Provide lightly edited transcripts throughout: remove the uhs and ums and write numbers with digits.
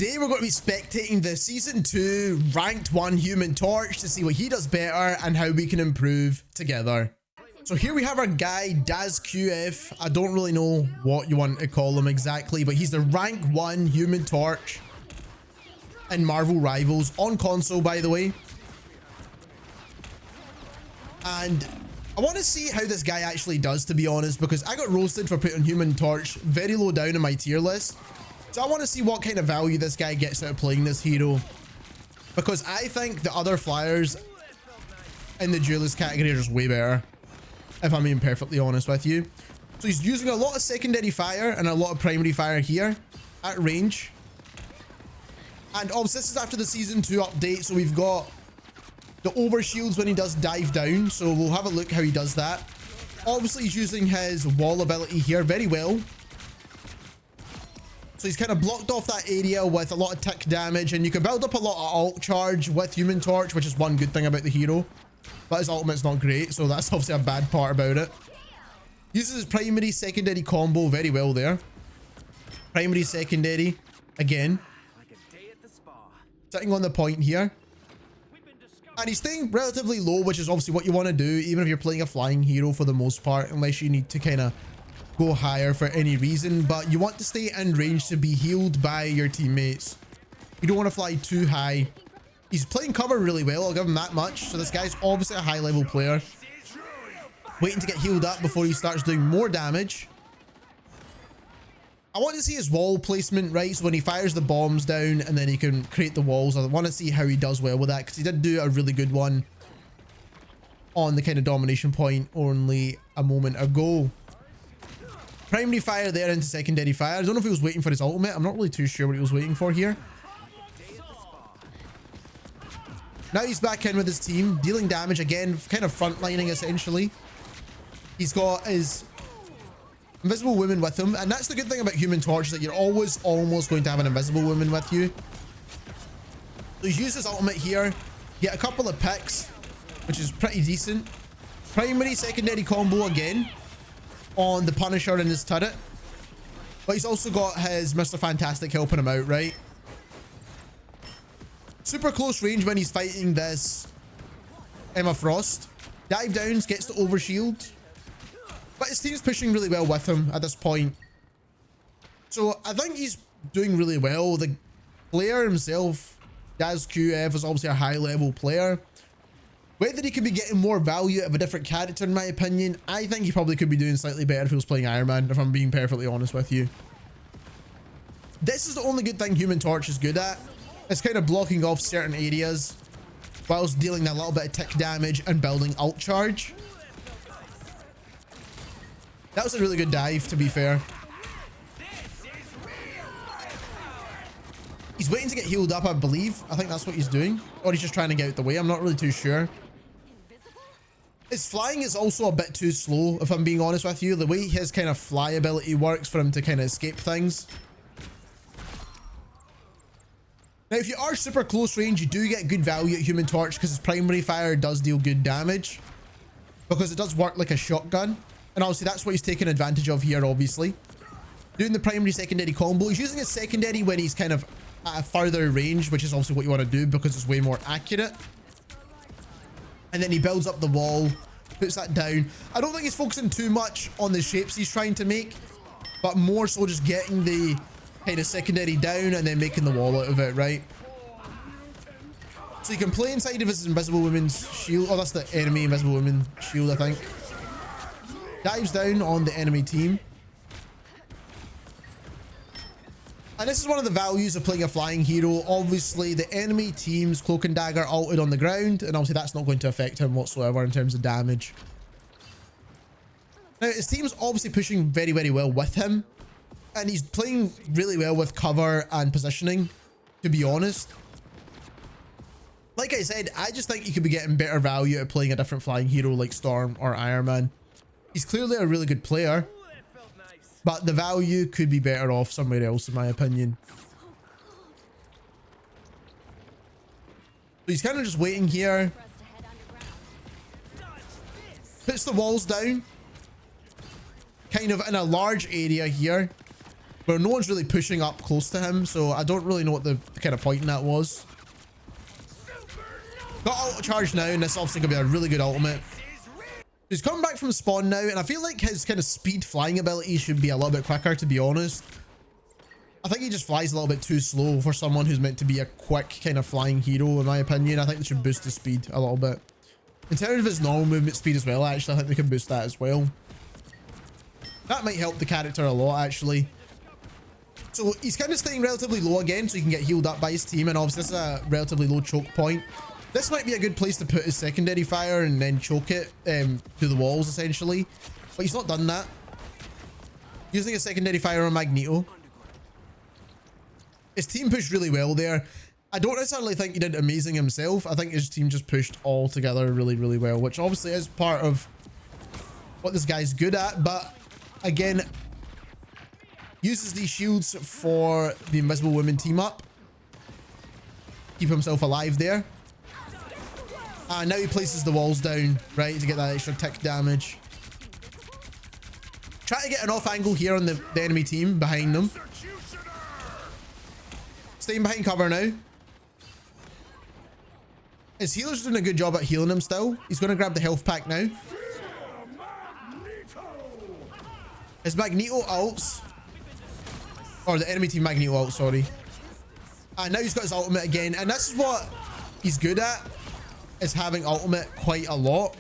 today we're going to be spectating the Season 2 Ranked 1 Human Torch to see what he does better and how we can improve together. So here we have our guy, DazQF. I don't really know what you want to call him exactly, but he's the Rank 1 Human Torch in Marvel Rivals on console, by the way. And I want to see how this guy actually does, to be honest, because I got roasted for putting Human Torch very low down in my tier list. So I want to see what kind of value this guy gets out of playing this hero, because I think the other flyers in the duelist category are just way better, if I'm being perfectly honest with you. So he's using a lot of secondary fire and a lot of primary fire here at range. And obviously this is after the Season 2 update, so we've got the overshields when he does dive down, so we'll have a look how he does that. Obviously he's using his wall ability here very well. So he's kind of blocked off that area with a lot of tick damage, and you can build up a lot of ult charge with Human Torch, which is one good thing about the hero. But his ultimate's not great, so that's obviously a bad part about it. Uses his primary secondary combo very well there. Primary secondary again. Sitting on the point here. And he's staying relatively low, which is obviously what you want to do, even if you're playing a flying hero for the most part, unless you need to kind of go higher for any reason. But you want to stay in range to be healed by your teammates. You don't want to fly too high. He's playing cover really well, I'll give him that much. So this guy's obviously a high level player, waiting to get healed up before he starts doing more damage. I want to see his wall placement, right? So when he fires the bombs down and then he can create the walls, I want to see how he does well with that, because he did do a really good one on the kind of domination point only a moment ago. Primary fire there into secondary fire. I don't know if he was waiting for his ultimate. I'm not really too sure what he was waiting for here. Now he's back in with his team, dealing damage again, kind of frontlining essentially. He's got his invisible woman with him, and that's the good thing about Human Torch, is that you're always almost going to have an invisible woman with you. So he's used his ultimate here, get a couple of picks, which is pretty decent. Primary secondary combo again on the Punisher and his turret, but he's also got his Mr. Fantastic helping him out, right? Super close range when he's fighting this Emma Frost. Dive downs, gets the overshield, but his team's pushing really well with him at this point. So I think he's doing really well. The player himself, DazQF, is obviously a high level player. Whether he could be getting more value out of a different character, in my opinion, I think he probably could be doing slightly better if he was playing Iron Man, if I'm being perfectly honest with you. This is the only good thing Human Torch is good at. It's kind of blocking off certain areas whilst dealing a little bit of tick damage and building ult charge. That was a really good dive, to be fair. He's waiting to get healed up, I believe. I think that's what he's doing. Or he's just trying to get out the way. I'm not really too sure. His flying is also a bit too slow, if I'm being honest with you. The way his kind of fly ability works for him to kind of escape things. Now, if you are super close range, you do get good value at Human Torch, because his primary fire does deal good damage, because it does work like a shotgun. And obviously that's what he's taking advantage of here, obviously. Doing the primary secondary combo. He's using his secondary when he's kind of at a further range, which is obviously what you want to do because it's way more accurate. And then he builds up the wall, puts that down. I don't think he's focusing too much on the shapes he's trying to make, but more so just getting the kind of secondary down and then making the wall out of it, right? So you can play inside of his invisible woman's shield. Oh, that's the enemy invisible woman shield, I think. Dives down on the enemy team. And this is one of the values of playing a flying hero. Obviously, the enemy team's cloak and dagger ulted on the ground, and obviously that's not going to affect him whatsoever in terms of damage. Now, his team's obviously pushing very, very well with him, and he's playing really well with cover and positioning, to be honest. Like I said, I just think he could be getting better value at playing a different flying hero like Storm or Iron Man. He's clearly a really good player, but the value could be better off somewhere else, in my opinion. So he's kind of just waiting here. Puts the walls down. Kind of in a large area here. where no one's really pushing up close to him. So I don't really know what the kind of point in that was. Got auto charge now, and this obviously gonna be a really good ultimate. He's coming back from spawn now, and I feel like his kind of speed flying ability should be a little bit quicker, to be honest. I think he just flies a little bit too slow for someone who's meant to be a quick kind of flying hero, in my opinion. I think they should boost his speed a little bit. In terms of his normal movement speed as well, actually, I think they can boost that as well. That might help the character a lot, actually. So he's kind of staying relatively low again, so he can get healed up by his team, and obviously this is a relatively low choke point. This might be a good place to put his secondary fire and then choke it to the walls, essentially. But he's not done that. Using a secondary fire on Magneto. His team pushed really well there. I don't necessarily think he did amazing himself. I think his team just pushed all together really, really well, which obviously is part of what this guy's good at. But again, uses these shields for the Invisible Women team up. Keep himself alive there. And now he places the walls down, right, to get that extra tick damage. Try to get an off angle here on the enemy team behind them. Staying behind cover now. His healer's doing a good job at healing him still. He's going to grab the health pack now. His Magneto ults. Or the enemy team Magneto ult, sorry. And now he's got his ultimate again. And this is what he's good at. Is having ultimate quite a lot.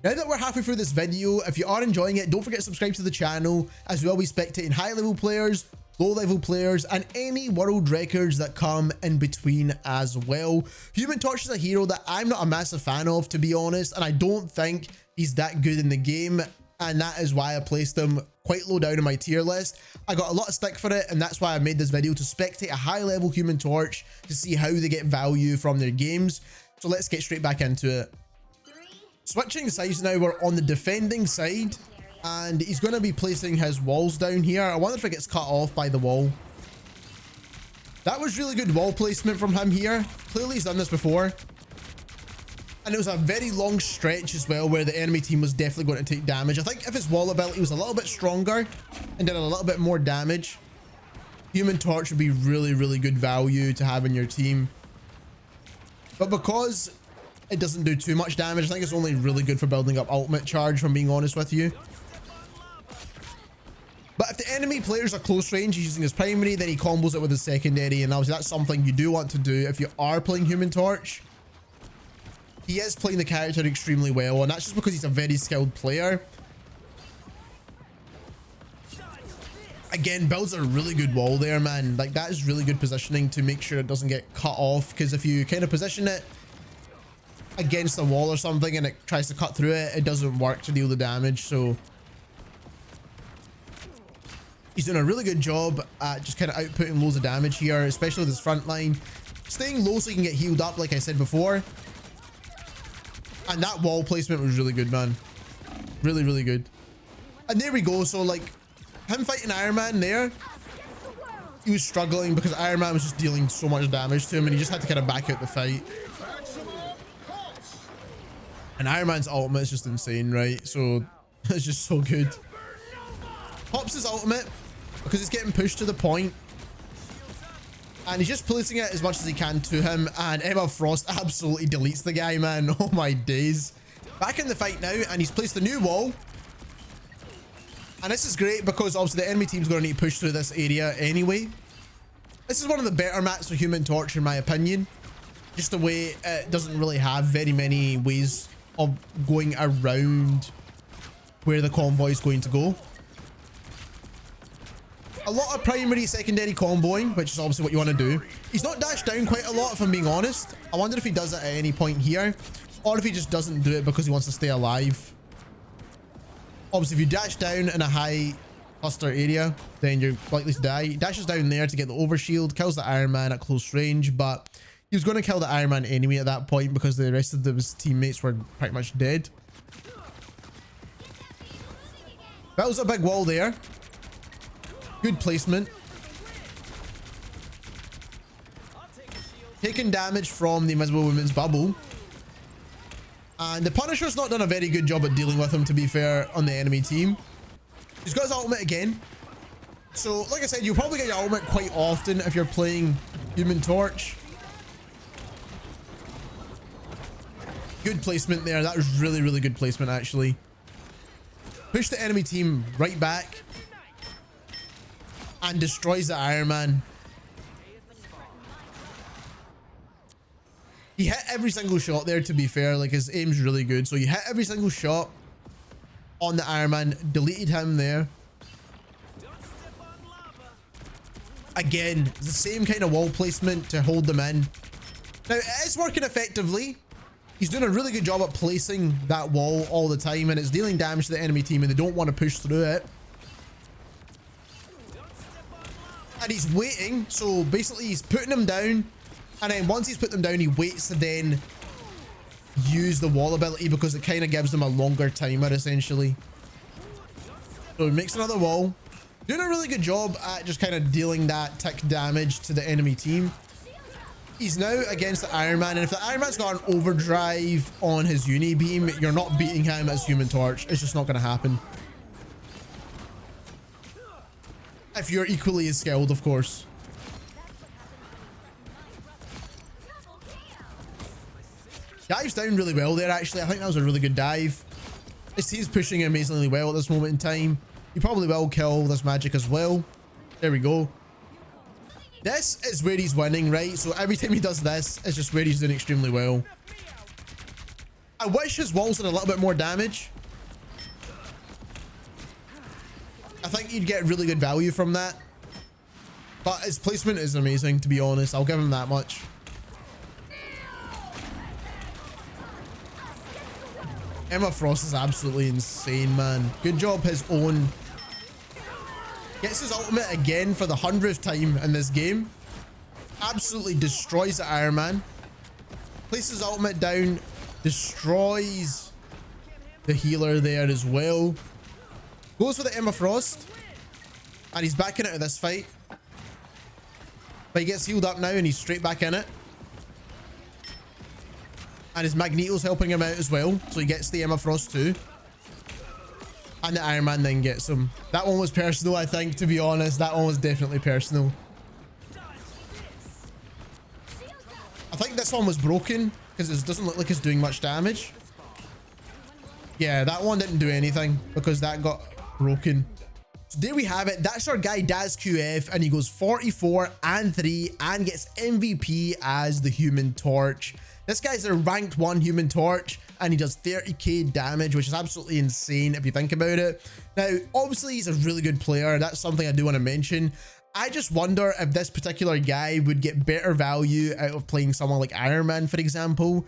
Now that we're halfway through this video, if you are enjoying it, don't forget to subscribe to the channel, as we will be spectating high level players, low level players, and any world records that come in between as well. Human Torch is a hero that I'm not a massive fan of, to be honest, and I don't think he's that good in the game, and that is why I placed him quite low down in my tier list. I got a lot of stick for it, and that's why I made this video, to spectate a high level Human Torch to see how they get value from their games. So let's get straight back into it. Switching sides now, we're on the defending side, and he's going to be placing his walls down here. I wonder if it gets cut off by the wall. That was really good wall placement from him here. Clearly he's done this before. And it was a very long stretch as well, where the enemy team was definitely going to take damage. I think if his wall ability was a little bit stronger and did a little bit more damage, Human Torch would be really, really good value to have in your team. But because it doesn't do too much damage, I think it's only really good for building up ultimate charge, from being honest with you. But if the enemy players are close range, he's using his primary, then he combos it with his secondary, and obviously that's something you do want to do if you are playing Human Torch. He is playing the character extremely well, and that's just because he's a very skilled player. Again, builds a really good wall there, man. Like, that is really good positioning to make sure it doesn't get cut off, because if you kind of position it against a wall or something and it tries to cut through it, it doesn't work to deal the damage. So he's doing a really good job at just kind of outputting loads of damage here, especially with his front line. Staying low so he can get healed up, like I said before. And that wall placement was really good, man. Really, really good. And there we go. So, like, him fighting Iron Man there, he was struggling because Iron Man was just dealing so much damage to him, and he just had to kind of back out the fight. And Iron Man's ultimate is just insane, right? So it's just so good. Pops his ultimate because he's getting pushed to the point, and he's just placing it as much as he can to him, and Emma Frost absolutely deletes the guy, man. Oh my days. Back in the fight now, and he's placed a new wall. And this is great because obviously the enemy team's going to need to push through this area anyway. This is one of the better maps for Human Torch, in my opinion. Just the way it doesn't really have very many ways of going around where the convoy is going to go. A lot of primary, secondary comboing, which is obviously what you want to do. He's not dashed down quite a lot, if I'm being honest. I wonder if he does it at any point here, or if he just doesn't do it because he wants to stay alive. Obviously, if you dash down in a high cluster area, then you're likely to die. He dashes down there to get the overshield, kills the Iron Man at close range, but he was going to kill the Iron Man anyway at that point because the rest of his teammates were pretty much dead. That was a big wall there. Good placement. Taking damage from the Invisible Women's bubble. And the Punisher's not done a very good job at dealing with him, to be fair, on the enemy team. He's got his ultimate again. So, like I said, you'll probably get your ultimate quite often if you're playing Human Torch. Good placement there. That was really, really good placement, actually. Push the enemy team right back and destroys the Iron Man. He hit every single shot there, to be fair. Like, his aim's really good. So he hit every single shot on the Iron Man, deleted him there. Again, the same kind of wall placement to hold them in. Now, it is working effectively. He's doing a really good job at placing that wall all the time, and it's dealing damage to the enemy team, and they don't want to push through it. And he's waiting, so basically he's putting them down, and then once he's put them down, he waits to then use the wall ability because it kind of gives them a longer timer, essentially. So he makes another wall. Doing a really good job at just kind of dealing that tick damage to the enemy team. He's now against the Iron Man, and if the Iron Man's got an overdrive on his uni beam, you're not beating him as Human Torch. It's just not going to happen. If you're equally as skilled, of course. Dives down really well there, actually. I think that was a really good dive. His team's pushing amazingly well at this moment in time. He probably will kill this magic as well. There we go. This is where he's winning, right? So every time he does this, it's just where he's doing extremely well. I wish his walls did a little bit more damage. I think you'd get really good value from that. But his placement is amazing, to be honest. I'll give him that much. Emma Frost is absolutely insane, man. Good job, his own. Gets his ultimate again for the 100th time in this game. Absolutely destroys the Iron Man. Places his ultimate down. Destroys the healer there as well. Goes for the Emma Frost. And he's back in it with this fight. But he gets healed up now and he's straight back in it. And his Magneto's helping him out as well. So he gets the Emma Frost too. And the Iron Man then gets him. That one was personal, I think, to be honest. That one was definitely personal. I think this one was broken because it doesn't look like it's doing much damage. Yeah, that one didn't do anything because that got broken. So there we have it. That's our guy DazQF, and he goes 44-3 and gets MVP as the Human Torch. This guy's a ranked 1 Human Torch, and he does 30k damage, which is absolutely insane if you think about it. Now, obviously, he's a really good player. That's something I do want to mention. I just wonder if this particular guy would get better value out of playing someone like Iron Man, for example,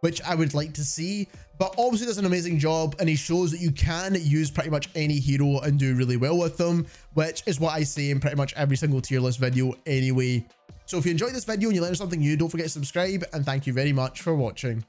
which I would like to see. But obviously does an amazing job, and he shows that you can use pretty much any hero and do really well with them, which is what I say in pretty much every single tier list video anyway. So if you enjoyed this video and you learned something new, don't forget to subscribe, and thank you very much for watching.